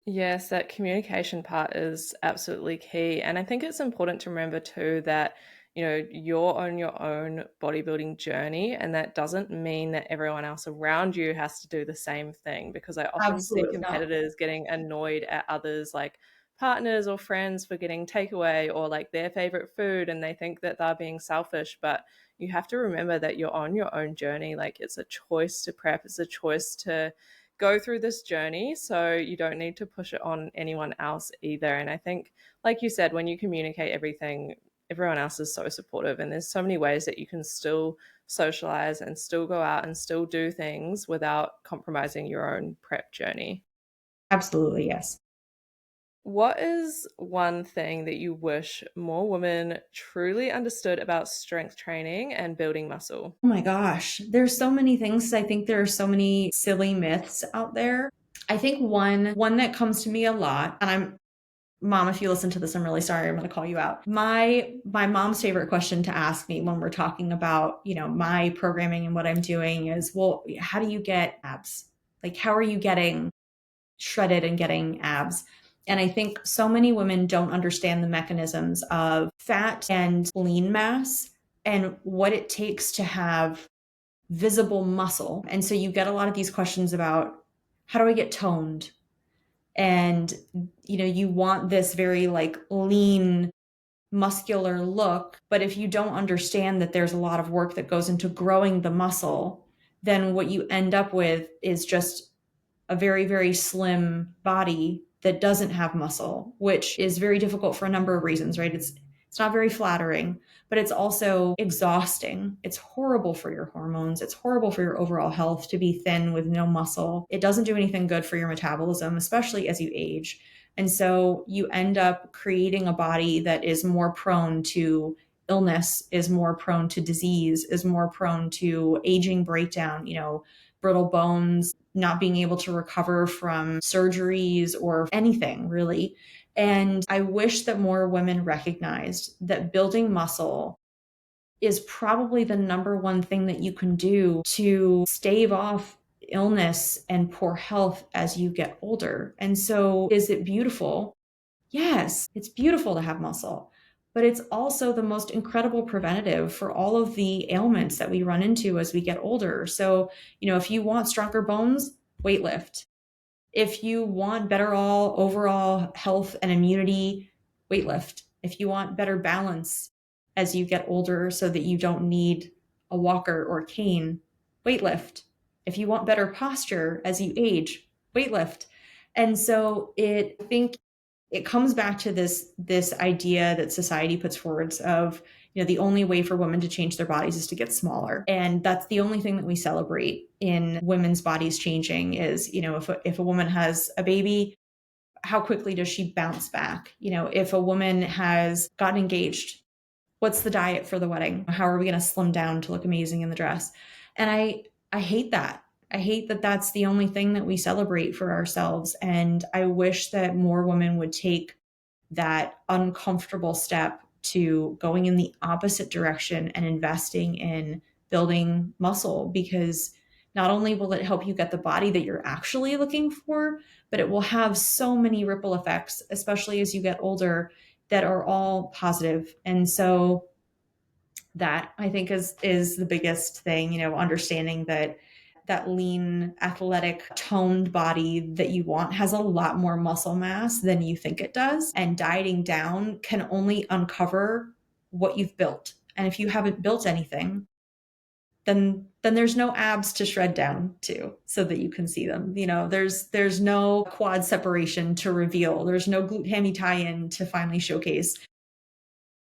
Yes, that communication part is absolutely key. And I think it's important to remember too that, you're on your own bodybuilding journey, and that doesn't mean that everyone else around you has to do the same thing, because I often see Absolutely not. competitors getting annoyed at others, like partners or friends, for getting takeaway or like their favorite food, and they think that they're being selfish. But you have to remember that you're on your own journey. Like, it's a choice to prep, it's a choice to go through this journey, so you don't need to push it on anyone else either. And I think, like you said, when you communicate everything, everyone else is so supportive, and there's so many ways that you can still socialize and still go out and still do things without compromising your own prep journey. Absolutely, yes. What is one thing that you wish more women truly understood about strength training and building muscle? Oh my gosh, there's so many things. I think there are so many silly myths out there. I think one that comes to me a lot, and Mom, if you listen to this, I'm really sorry. I'm going to call you out. My mom's favorite question to ask me when we're talking about, my programming and what I'm doing is, well, how do you get abs? Like, how are you getting shredded and getting abs? And I think so many women don't understand the mechanisms of fat and lean mass and what it takes to have visible muscle. And so you get a lot of these questions about, how do I get toned? And you want this very lean muscular look, but if you don't understand that there's a lot of work that goes into growing the muscle, then what you end up with is just a very, very slim body that doesn't have muscle, which is very difficult for a number of reasons, right? It's not very flattering, but it's also exhausting. It's horrible for your hormones. It's horrible for your overall health to be thin with no muscle. It doesn't do anything good for your metabolism, especially as you age. And so you end up creating a body that is more prone to illness, is more prone to disease, is more prone to aging breakdown, brittle bones, not being able to recover from surgeries or anything really. And I wish that more women recognized that building muscle is probably the number one thing that you can do to stave off illness and poor health as you get older. And so, is it beautiful? Yes, it's beautiful to have muscle, but it's also the most incredible preventative for all of the ailments that we run into as we get older. So, if you want stronger bones, weightlift. If you want better overall health and immunity, weightlift. If you want better balance as you get older so that you don't need a walker or a cane, weightlift. If you want better posture as you age, weightlift. And so I think it comes back to this idea that society puts forward of, the only way for women to change their bodies is to get smaller. And that's the only thing that we celebrate in women's bodies changing is, if a woman has a baby, how quickly does she bounce back? If a woman has gotten engaged, what's the diet for the wedding? How are we going to slim down to look amazing in the dress? And I hate that. I hate that that's the only thing that we celebrate for ourselves. And I wish that more women would take that uncomfortable step to going in the opposite direction and investing in building muscle, because not only will it help you get the body that you're actually looking for, but it will have so many ripple effects, especially as you get older, that are all positive. And so that I think is the biggest thing, understanding that lean, athletic, toned body that you want has a lot more muscle mass than you think it does. And dieting down can only uncover what you've built. And if you haven't built anything, then there's no abs to shred down to so that you can see them. There's no quad separation to reveal. There's no glute hammy tie-in to finally showcase.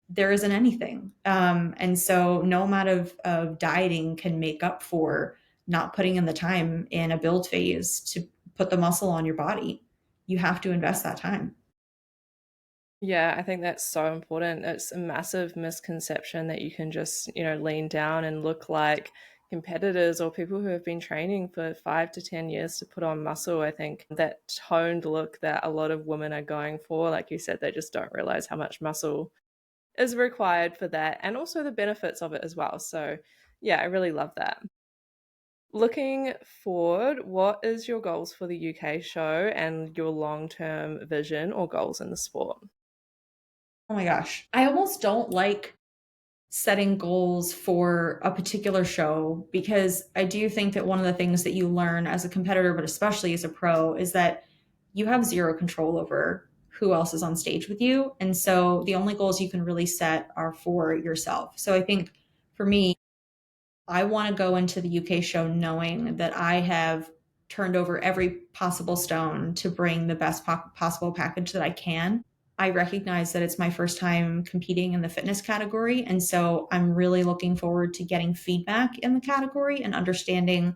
There isn't anything. And so no amount of dieting can make up for not putting in the time in a build phase to put the muscle on your body. You have to invest that time. Yeah, I think that's so important. It's a massive misconception that you can just, lean down and look like competitors or people who have been training for 5 to 10 years to put on muscle. I think that toned look that a lot of women are going for, like you said, they just don't realize how much muscle is required for that and also the benefits of it as well. So, yeah, I really love that. Looking forward, what is your goals for the UK show and your long-term vision or goals in the sport? Oh my gosh. I almost don't like setting goals for a particular show, because I do think that one of the things that you learn as a competitor, but especially as a pro, is that you have zero control over who else is on stage with you. And so the only goals you can really set are for yourself. So I think for me, I want to go into the UK show knowing that I have turned over every possible stone to bring the best possible package that I can. I recognize that it's my first time competing in the fitness category. And so I'm really looking forward to getting feedback in the category and understanding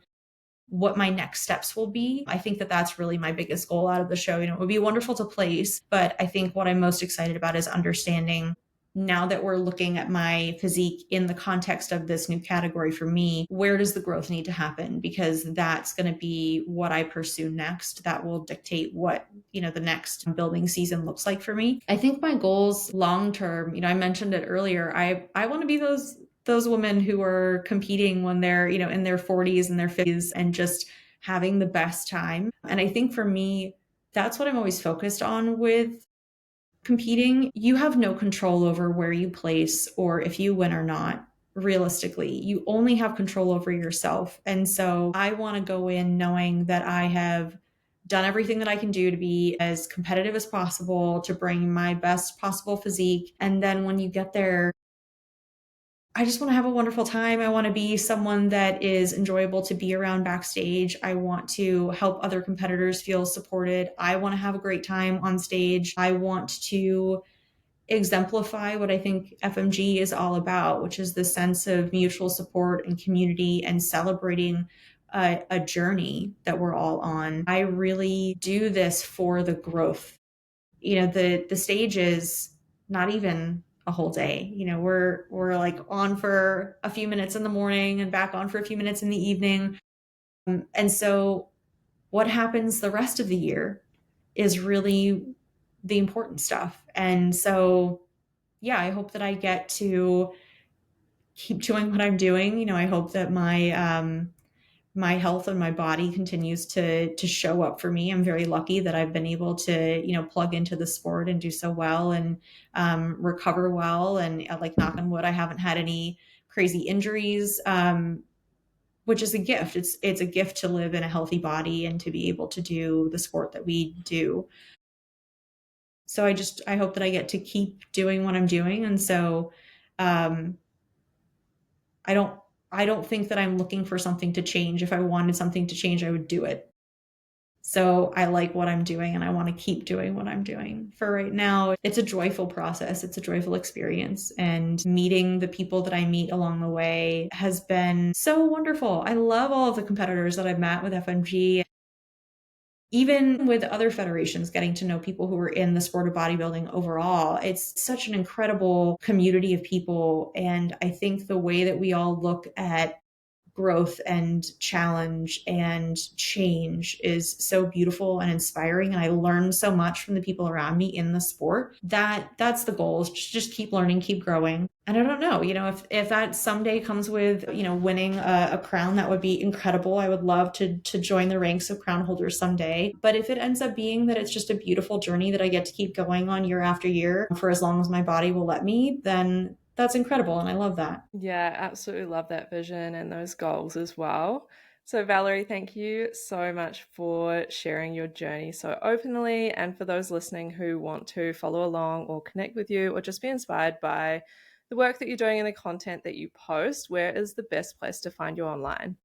what my next steps will be. I think that that's really my biggest goal out of the show. It would be wonderful to place, but I think what I'm most excited about is understanding, now that we're looking at my physique in the context of this new category for me, where does the growth need to happen? Because that's going to be what I pursue next. That will dictate what, the next building season looks like for me. I think my goals long term, I mentioned it earlier. I want to be those women who are competing when they're, in their 40s and their 50s and just having the best time. And I think for me, that's what I'm always focused on with competing. You have no control over where you place or if you win or not. Realistically, you only have control over yourself. And so I want to go in knowing that I have done everything that I can do to be as competitive as possible, to bring my best possible physique. And then when you get there, I just want to have a wonderful time. I want to be someone that is enjoyable to be around backstage. I want to help other competitors feel supported. I want to have a great time on stage. I want to exemplify what I think FMG is all about, which is the sense of mutual support and community and celebrating a journey that we're all on. I really do this for the growth the stage is not even a whole day. We're like on for a few minutes in the morning and back on for a few minutes in the evening. And so what happens the rest of the year is really the important stuff. And so, yeah, I hope that I get to keep doing what I'm doing. I hope that my health and my body continues to show up for me. I'm very lucky that I've been able to, plug into the sport and do so well and recover well. And like knock on wood, I haven't had any crazy injuries, which is a gift. It's a gift to live in a healthy body and to be able to do the sport that we do. So I hope that I get to keep doing what I'm doing. And so um, I don't I don't think that I'm looking for something to change. If I wanted something to change, I would do it. So I like what I'm doing and I want to keep doing what I'm doing. For right now, it's a joyful process. It's a joyful experience. And meeting the people that I meet along the way has been so wonderful. I love all of the competitors that I've met with FMG. Even with other federations, getting to know people who are in the sport of bodybuilding overall, it's such an incredible community of people. And I think the way that we all look at growth and challenge and change is so beautiful and inspiring. And I learn so much from the people around me in the sport that's the goal, is just keep learning, keep growing. And I don't know, if that someday comes with, winning a crown, that would be incredible. I would love to join the ranks of crown holders someday. But if it ends up being that it's just a beautiful journey that I get to keep going on year after year for as long as my body will let me, then that's incredible. And I love that. Yeah, absolutely love that vision and those goals as well. So, Valerie, thank you so much for sharing your journey so openly. And for those listening who want to follow along or connect with you or just be inspired by the work that you're doing and the content that you post, where is the best place to find you online?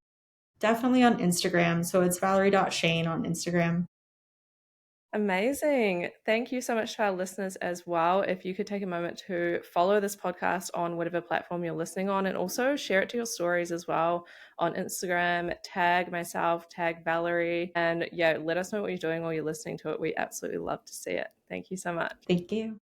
Definitely on Instagram. So it's Valerie.Schein on Instagram. Amazing. Thank you so much to our listeners as well. If you could take a moment to follow this podcast on whatever platform you're listening on and also share it to your stories as well on Instagram, tag myself, tag Valerie, and yeah, let us know what you're doing while you're listening to it. We absolutely love to see it. Thank you so much. Thank you.